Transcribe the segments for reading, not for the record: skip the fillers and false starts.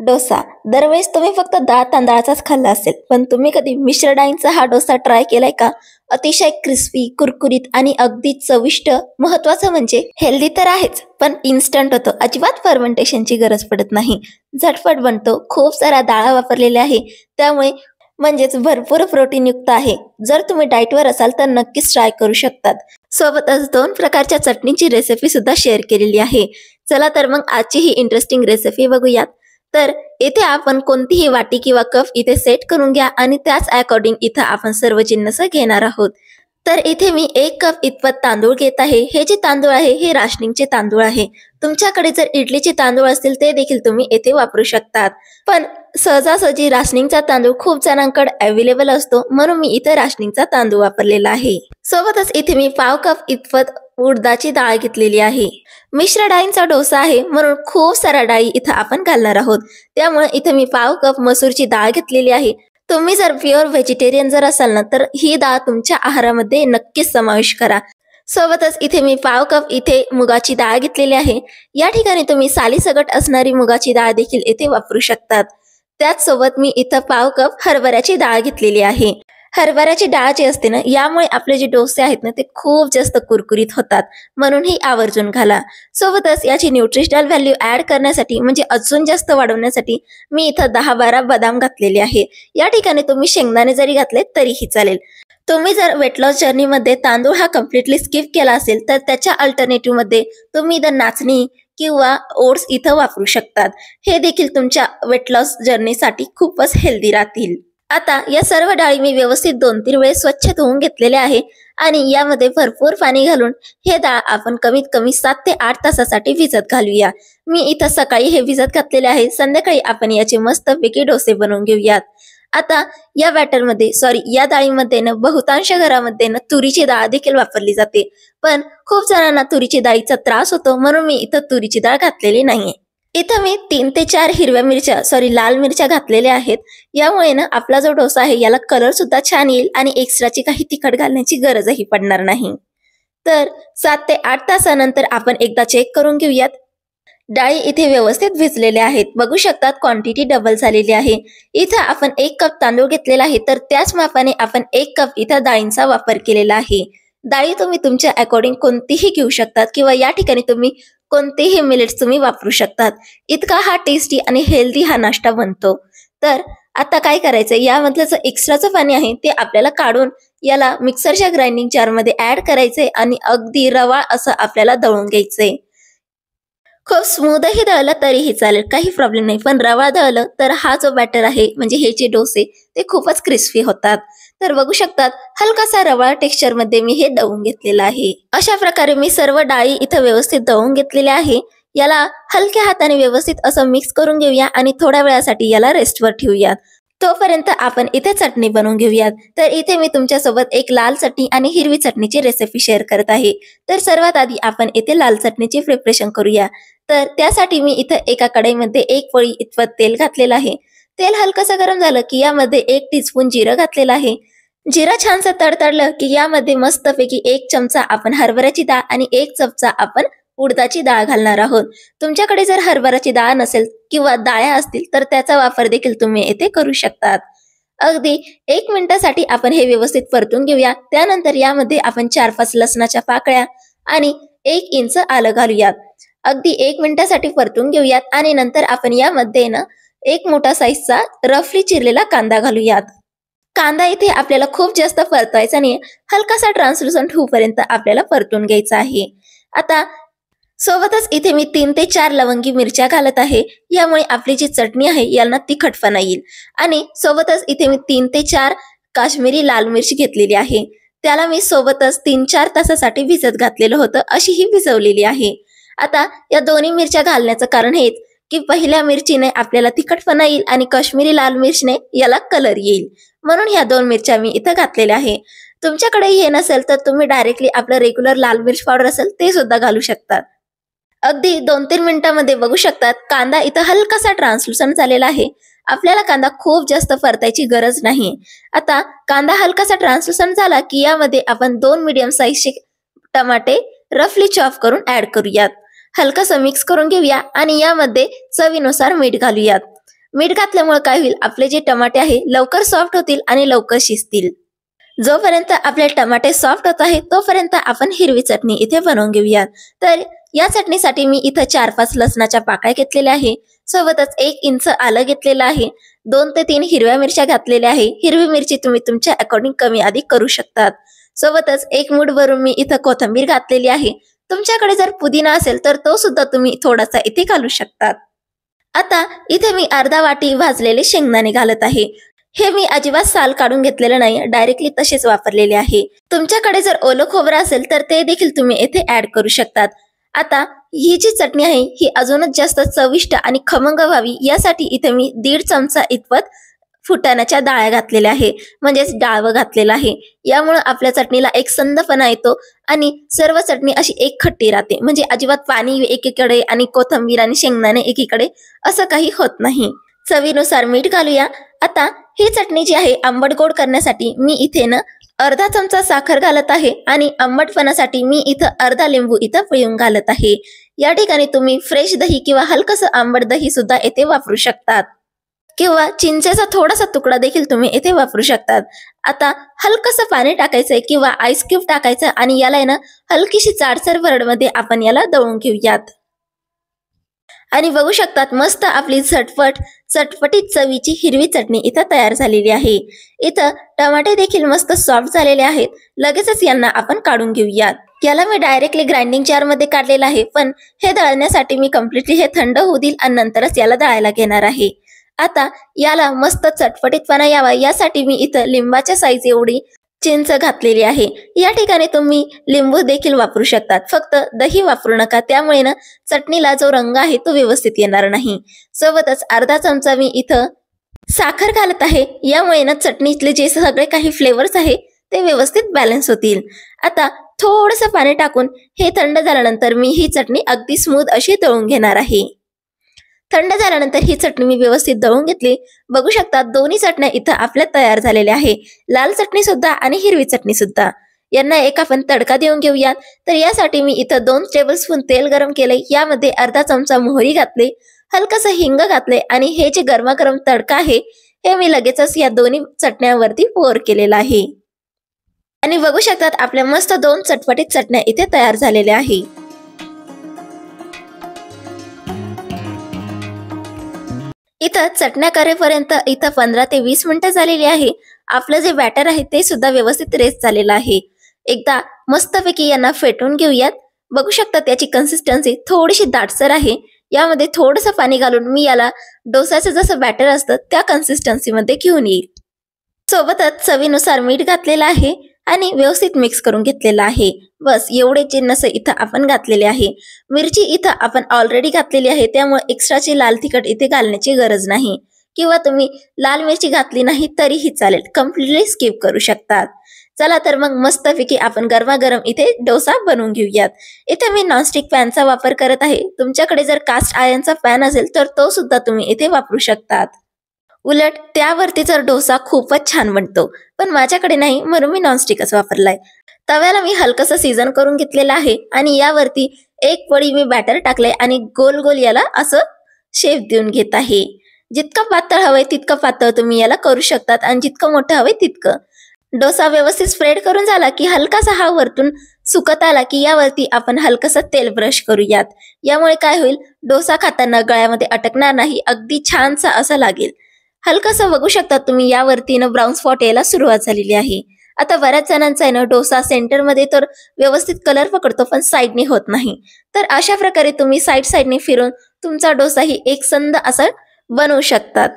डोसा दरवेळेस तुम्ही फक्त डाळ तांदळाचाच खाल्ला असेल, पण तुम्ही कधी मिश्र डाळींचा हा डोसा ट्राय केलाय का? अतिशय क्रिस्पी, कुरकुरीत आणि अगदी चविष्ट. महत्वाचं म्हणजे हेल्दी तर आहेच, पण इन्स्टंट होतो. अजिबात फर्मेंटेशनची गरज पडत नाही. झटपट बनतो. खूप साऱ्या डाळा वापरलेल्या आहे, त्यामुळे म्हणजेच भरपूर प्रोटीन युक्त आहे. जर तुम्ही डाएटवर असाल तर नक्कीच ट्राय करू शकतात. सोबतच 2 प्रकारच्या चटणीची रेसिपी सुद्धा शेअर केलेली आहे. चला तर मग आजची ही इंटरेस्टिंग रेसिपी बघूयात. तर इथे आपण कोणतीही वाटी किंवा कप इथे सेट करून घ्या आणि त्याच अकॉर्डिंग इथं आपण सर्व जिन्नस घेणार आहोत. तर इथे मी 1 कप इतपत तांदूळ घेत आहे. हे जे तांदूळ आहे हे राशनिंगचे तांदूळ आहे. तुमच्याकडे जर इडलीचे तांदूळ असतील ते देखील तुम्ही येथे वापरू शकतात. पण सहजासहजी राशनिंगचा तांदूळ खूप जणांकडे अवेलेबल असतो, म्हणून मी इथे राशनिंगचा तांदूळ वापरलेला आहे. सोबतच इथे मी 1/2 कप इतपत उडदाची डाळ घेतलेली आहे. मिश्र डाळींचा डोसा आहे, म्हणून खूप साऱ्या डाळी इथं आपण घालणार आहोत. त्यामुळे इथे मी 1/2 कप मसूरची डाळ घेतलेली आहे. तुम्ही जर प्युअर व्हेजिटेरियन जर असाल ना, तर ही डाळ तुमच्या आहारामध्ये नक्कीच समावेश करा. सोबतच इथे मी 1/2 कप इथे मुगाची डाळ घेतलेली आहे. या ठिकाणी तुम्ही सालीसकट असणारी मुगाची डाळ देखील इथे वापरू शकतात. त्याचसोबत मी इथं 1/2 कप हरभऱ्याची डाळ घेतलेली आहे. हरभऱ्याची डाळ जी असते ना, यामुळे आपले जे डोसे आहेत ना ते खूप जास्त कुरकुरीत होतात, म्हणून ही आवर्जून घाला. सोबतच याची न्यूट्रिशनल व्हॅल्यू ऍड करण्यासाठी म्हणजे अजून जास्त वाढवण्यासाठी मी इथं 10-12 बदाम घातलेले आहे. या ठिकाणी तुम्ही शेंगदाणे जरी घातले तरीही चालेल. तुम्ही जर वेट लॉस जर्नीमध्ये तांदूळ हा कम्प्लिटली स्किप केला असेल तर त्याच्या अल्टरनेटिव्ह मध्ये तुम्ही इथं नाचणी किंवा ओट्स इथं वापरू शकतात. हे देखील तुमच्या वेट लॉस जर्नीसाठी खूपच हेल्दी राहतील. आता या सर्व डाळी मी व्यवस्थित 2-3 वेळेस स्वच्छ धुवून घेतलेले आहे आणि यामध्ये भरपूर पाणी घालून हे डाळ आपण कमीत कमी 7 ते 8 तासासाठी भिजत घालूया. मी इथं सकाळी हे भिजत घातलेले आहे. संध्याकाळी आपण याचे मस्तपैकी डोसे बनवून घेऊयात. आता या या डाळीमध्ये ना बहुतांश घरामध्ये ना तुरीची डाळ देखील वापरली जाते, पण खूप जणांना तुरीची डाळीचा त्रास होतो, म्हणून मी इथं तुरीची डाळ घातलेली नाहीये. इथं मी 3 ते 4 लाल मिरच्या घातलेल्या आहेत. यामुळे ना आपला जो डोसा आहे याला कलर सुद्धा छान येईल आणि एक्स्ट्राची काही तिखट घालण्याची गरजही पडणार नाही. तर 7 ते 8 तासानंतर आपण एकदा चेक करून घेऊयात. डाळी इथे व्यवस्थित भिजलेल्या आहेत. बघू शकतात क्वांटिटी डबल झालेली आहे. इथं आपण 1 कप तांदूळ घेतलेला आहे, तर त्याच मापाने आपण 1 कप इथं डाळींचा वापर केलेला आहे. डाळी तुम्ही तुमच्या अकॉर्डिंग कोणतीही घेऊ शकतात किंवा या ठिकाणी तुम्ही कोणतेही मिलेट्स तुम्ही वापरू शकतात. इतका हा टेस्टी आणि हेल्दी हा नाश्ता बनतो. तर आता काय करायचं, यामधलं जे एक्स्ट्राचं पाणी आहे ते आपल्याला काढून याला मिक्सरच्या ग्राइंडिंग जार ऍड करायचंय आणि अगदी रवाळ असं आपल्याला दळून घ्यायचंय. खूप स्मूथही दळलं तरीही चालेल, काही प्रॉब्लेम नाही, पण रवा दळलं तर हा जो बॅटर आहे म्हणजे हे जे डोसे ते खूपच क्रिस्पी होतात. तर बघू शकतात हलकासा रवाळ टेक्स्चर मध्ये मी हे दळून घेतलेलं आहे. अशा प्रकारे मी सर्व डाळी इथं व्यवस्थित दळून घेतलेल्या आहे. याला हलक्या हाताने व्यवस्थित असं मिक्स करून घेऊया आणि थोड्या वेळासाठी याला रेस्टवर ठेवूयात. तोपर्यंत आपण इथे चटणी बनवून घेऊयात. तर इथे मी तुमच्यासोबत एक लाल चटणी आणि हिरवी चटणीची रेसिपी शेअर करत आहे. तर सर्वात आधी आपण इथे लाल चटणीची प्रिपरेशन करूया. तर त्यासाठी मी इथं एका कढईमध्ये 1 पळी इतपत तेल घातलेलं आहे. तेल हलकसं गरम झालं की यामध्ये 1 टीस्पून जिरं घातलेलं आहे. जिरं छानसं तडतडलं की यामध्ये मस्तपैकी 1 चमचा आपण हरभऱ्याची डाळ आणि 1 चमचा आपण उडदाची डाळ घालणार आहोत. तुमच्याकडे जर हरभऱ्याची डाळ नसेल किंवा डाळ्या असतील तर त्याचा वापर देखील तुम्ही येथे करू शकतात. अगदी 1 मिनिटासाठी आपण हे व्यवस्थित परतून घेऊया. त्यानंतर यामध्ये आपण 4-5 लसणाच्या पाकळ्या आणि 1 इंच आलं घालूयात. अगदी 1 मिनिटासाठी परतून घेऊयात आणि नंतर आपण यामध्ये ना 1 मोठा साईजचा रफली चिरलेला कांदा घालूयात. कांदा इथे आपल्याला खूप जास्त परतायचा नाही, हलकासा ट्रान्सलुसंट होईपर्यंत आपल्याला परतून घ्यायचा आहे. आता सोबतच इथे मी 3 ते 4 लवंगी मिरच्या घालत आहे. यामुळे आपली जी चटणी आहे याला तिखटपणा येईल. आणि सोबतच इथे मी 3 ते 4 काश्मीरी लाल मिरची घेतलेली आहे. त्याला मी सोबतच 3-4 तासासाठी भिजत घातलेलं होतं, अशी ही भिजवलेली आहे. आता या दोन्ही मिरच्या घालण्याचं कारण हेच की पहिल्या मिरचीने आपल्याला तिखटपणा येईल आणि काश्मीरी लाल मिरचीने याला कलर येईल, म्हणून ह्या 2 मिरच्या मी इथं घातलेल्या आहे. तुमच्याकडे हे नसेल तर तुम्ही डायरेक्टली आपलं रेग्युलर लाल मिर्च पावडर असेल ते सुद्धा घालू शकतात. अगदी 2-3 मिनिटांमध्ये बघू शकतात कांदा इथं हलकासा ट्रान्सलुसंट झालेला आहे. आपल्याला कांदा खूप जास्त परतायची गरज नाही. आता कांदा हलकासा ट्रान्सलुसंट झाला की यामध्ये आपण 2 मीडियम साईजचे टमाटे रफली चॉप करून ऍड करूयात. हलकासं मिक्स करून घेऊया आणि यामध्ये चवीनुसार मीठ घालूयात. मीठ घातल्यामुळे काय होईल, आपले जे टमाटे आहे लवकर सॉफ्ट होतील आणि लवकर शिजतील. जोपर्यंत आपले टमाटे सॉफ्ट होत आहे तोपर्यंत आपण हिरवी चटणी इथे बनवून घेऊया. तर या चटणीसाठी मी इथं 4-5 लसणाच्या पाकळ्या घेतलेल्या आहे, सोबतच 1 इंच आलं घेतलेलं आहे, 2 ते 3 हिरव्या मिरच्या घातलेल्या आहे. हिरवी मिरची तुम्ही तुमच्या अकॉर्डिंग कमी अधिक करू शकतात. सोबतच 1 मूठ भरून मी इथं कोथिंबीर घातलेली आहे. तुमच्याकडे जर पुदिना असेल तर तो सुद्धा तुम्ही थोडासा इथे घालू शकतात. आता इथे मी अर्धा वाटी भाजलेले शेंगदाणे घालत आहे. हे मी अजिबात साल काढून घेतलेलं नाही, डायरेक्टली तसेच वापरलेले आहे. तुमच्याकडे जर ओलं खोबरं असेल तर ते देखील तुम्ही येथे ऍड करू शकतात. आता ही जी चटणी आहे ही अजूनच जास्त चविष्ट आणि खमंग व्हावी यासाठी इथे मी 1.5 चमचा इतपत फुटाण्याच्या डाळ्या घातलेल्या आहे, म्हणजेच डाळवं घातलेलं आहे. यामुळे आपल्या चटणीला एक संदपणा येतो आणि सर्व चटणी अशी एक खट्टी राहते, म्हणजे अजिबात पाणी एकीकडे आणि कोथिंबीर आणि शेंगदाणे एकीकडे असं काही होत नाही. चवीनुसार मीठ घालूया. आता ही चटणी जी आहे आंबट गोड करण्यासाठी मी इथे अर्धा चमचा साखर घालत आहे आणि आंबटपणासाठी मी इथं अर्धा लिंबू इथं पिळून घालत आहे. या ठिकाणी तुम्ही फ्रेश दही किंवा हलकसं आंबट दही सुद्धा येथे वापरू शकतात किंवा चिंचेचा थोडासा तुकडा देखील तुम्ही येथे वापरू शकतात. आता हलकसं पाणी टाकायचंय किंवा आईस क्यूब टाकायचं आणि याला हलकीशी जाडसर भरडमध्ये आपण याला दळून घेऊयात. आणि बघू शकतात मस्त आपली चटपटीत चवीची हिरवी चटणी इथं तयार झालेली आहे. इथं टमाटे देखील मस्त सॉफ्ट झालेले आहेत. लगेचच यांना आपण काढून घेऊयात. याला मी डायरेक्टली ग्राइंडिंग जार मध्ये काढलेला आहे, पण हे दळण्यासाठी मी कम्प्लिटली हे थंड होऊ देईल आणि नंतरच याला दळायला घेणार आहे. आता याला मस्त चटपटीतपणा यावा यासाठी मी इथं लिंबाच्या साईज एवढी चिंच घातलेली आहे. या ठिकाणी तुम्ही लिंबू देखील वापरू शकतात, फक्त दही वापरू नका, त्यामुळे चटणीला जो रंग आहे तो व्यवस्थित येणार नाही. सोबतच अर्धा चमचा मी इथं साखर घालत आहे. यामुळे चटणीतले जे सगळे काही फ्लेवर्स आहे ते व्यवस्थित बॅलन्स होतील. आता थोडंसं पाणी टाकून हे थंड झाल्यानंतर मी ही चटणी अगदी स्मूथ अशी दळून घेणार आहे. थंड झाल्यानंतर ही चटणी मी व्यवस्थित दळून घेतली. बघू शकता दोन्ही चटण्या इथं आपल्या तयार झालेल्या आहे, लाल चटणी सुद्धा आणि हिरवी चटणी सुद्धा. यांना एक आपण तडका देऊन घेऊयात. तर यासाठी मी इथं 2 टेबलस्पून तेल गरम केले, यामध्ये अर्धा चमचा मोहरी घातले, हलकसं हिंग घातले आणि हे जे गरमागरम तडका आहे हे मी लगेचच या दोन्ही चटण्यांवरती पोर केलेला आहे. आणि बघू शकतात आपल्या मस्त 2 चटपटीत चटण्या इथे तयार झालेल्या आहे. इथं चटण्या करेपर्यंत इथं 15 ते 20 मिनिटं झालेली आहे. आपलं जे बॅटर आहे ते सुद्धा व्यवस्थित रेस्ट झालेलं आहे. एकदा मस्तपैकी यांना फेटून घेऊयात. बघू शकता त्याची कन्सिस्टन्सी थोडीशी दाटसर आहे. यामध्ये थोडंसं पाणी घालून मी याला डोसाचं जसं बॅटर असतं त्या कन्सिस्टन्सी मध्ये घेऊन येईल. सोबतच चवीनुसार मीठ घातलेलं आहे आणि व्यवस्थित मिक्स करून घेतलेला आहे. बस एवढे जिन्नस इथं आपण घातलेले आहे. मिरची इथं आपण ऑलरेडी घातलेली आहे, त्यामुळे एक्स्ट्राची लाल तिखट इथे घालण्याची गरज नाही, किंवा तुम्ही लाल मिरची घातली नाही तरीही चालेल, कम्प्लिटली स्किप करू शकतात. चला तर मग मस्तपैकी आपण गरमागरम इथे डोसा बनवून घेऊयात. इथे मी नॉनस्टिक पॅनचा वापर करत आहे. तुमच्याकडे जर कास्ट आयर्नचा पॅन असेल तर तो सुद्धा तुम्ही इथे वापरू शकतात. उलट त्यावरती जर डोसा खूपच छान बनतो, पण माझ्याकडे नाही म्हणून मी नॉनस्टिकच वापरलाय. तव्याला मी हलकसं सीझन करून घेतलेलं आहे आणि यावरती एक पळी मी बॅटर टाकले आणि गोल गोल याला असं शेप देऊन घेत आहे. जितकं पातळ हवंय तितकं पातळ तुम्ही याला करू शकतात आणि जितकं मोठं हवंय तितकं. डोसा व्यवस्थित स्प्रेड करून झाला की हलकासा हा वरतून सुकत आला की यावरती आपण हलकसं तेल ब्रश करूयात. यामुळे काय होईल, डोसा खाताना गळ्यामध्ये अटकणार नाही, अगदी छानसा असं लागेल. हलकसं बघू शकता तुम्ही यावरती ब्राऊन स्पॉट यायला सुरुवात झालेली आहे. आता बऱ्याच जणांचा डोसा सेंटर मध्ये तर व्यवस्थित कलर पकडतो पण साईडने होत नाही, तर अशा प्रकारे तुम्ही साईडने फिरून तुमचा डोसा ही एकसंध असं बनवू शकतात.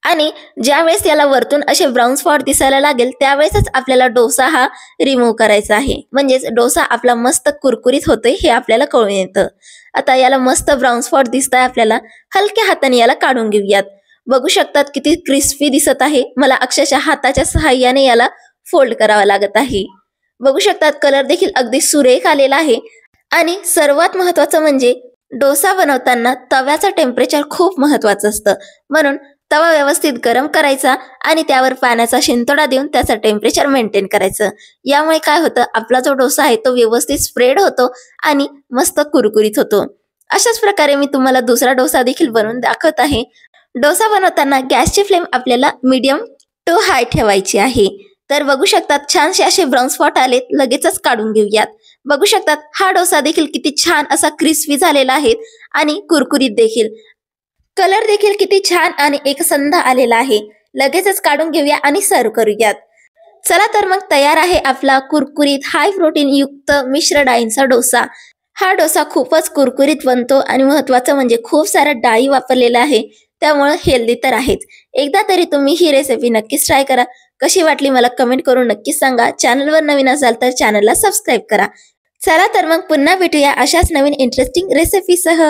आणि ज्यावेळेस याला वरतून असे ब्राऊन स्पॉट दिसायला लागेल त्यावेळेसच आपल्याला डोसा हा रिमूव्ह करायचा आहे, म्हणजेच डोसा आपला मस्त कुरकुरीत होतोय हे आपल्याला कळून येतं. आता याला मस्त ब्राऊन स्पॉट दिसताय, आपल्याला हलक्या हाताने याला काढून घेऊयात. बघू शकतात किती क्रिस्पी दिसत आहे. मला अक्षरशः हाताच्या सहाय्याने याला फोल्ड करावा लागत आहे. बघू शकतात कलर देखील अगदी सुरेख आलेला आहे. आणि सर्वात महत्वाचं म्हणजे डोसा बनवताना तव्याचं टेम्परेचर खूप महत्वाचं असतं, म्हणून तवा व्यवस्थित गरम करायचा आणि त्यावर पाण्याचा शिंतोडा देऊन त्याचं टेम्परेचर मेंटेन करायचं. यामुळे काय होतं, आपला जो डोसा आहे तो व्यवस्थित स्प्रेड होतो आणि मस्त कुरकुरीत होतो. अशाच प्रकारे मी तुम्हाला दुसरा डोसा देखील बनवून दाखवत आहे. डोसा बनवताना गॅसची फ्लेम आपल्याला मीडियम टू हाय ठेवायची आहे। तर बघू शकतात छानसे असे ब्राऊन स्पॉट आलेत, लगेचच काढून घेऊयात। बघू शकतात हा डोसा देखील किती छान असा क्रिस्पी झालेला आहे आणि कुरकुरीत देखील। कलर देखील किती छान आणि एकसंध आलेला आहे। लगेचच काढून घेऊया आणि सर्व करूयात। चला तर मग तयार आहे आपला कुरकुरीत हाय प्रोटीन युक्त मिश्र डाळींचा डोसा। हा डोसा खूपच कुरकुरीत बनतो आणि महत्वाचं म्हणजे खूप साऱ्या डाळी वापरलेल्या आहे, त्यामुळे हेल्दी तर आहेच। एकदा तरी तुम्ही ही रेसिपी नक्कीच ट्राय करा। कशी वाटली मला कमेंट करून नक्कीच सांगा। चॅनलवर नवीन असाल तर चॅनलला सबस्क्राईब करा। चला तर मग पुन्हा भेटूया अशाच नवीन इंटरेस्टिंग रेसिपीसह।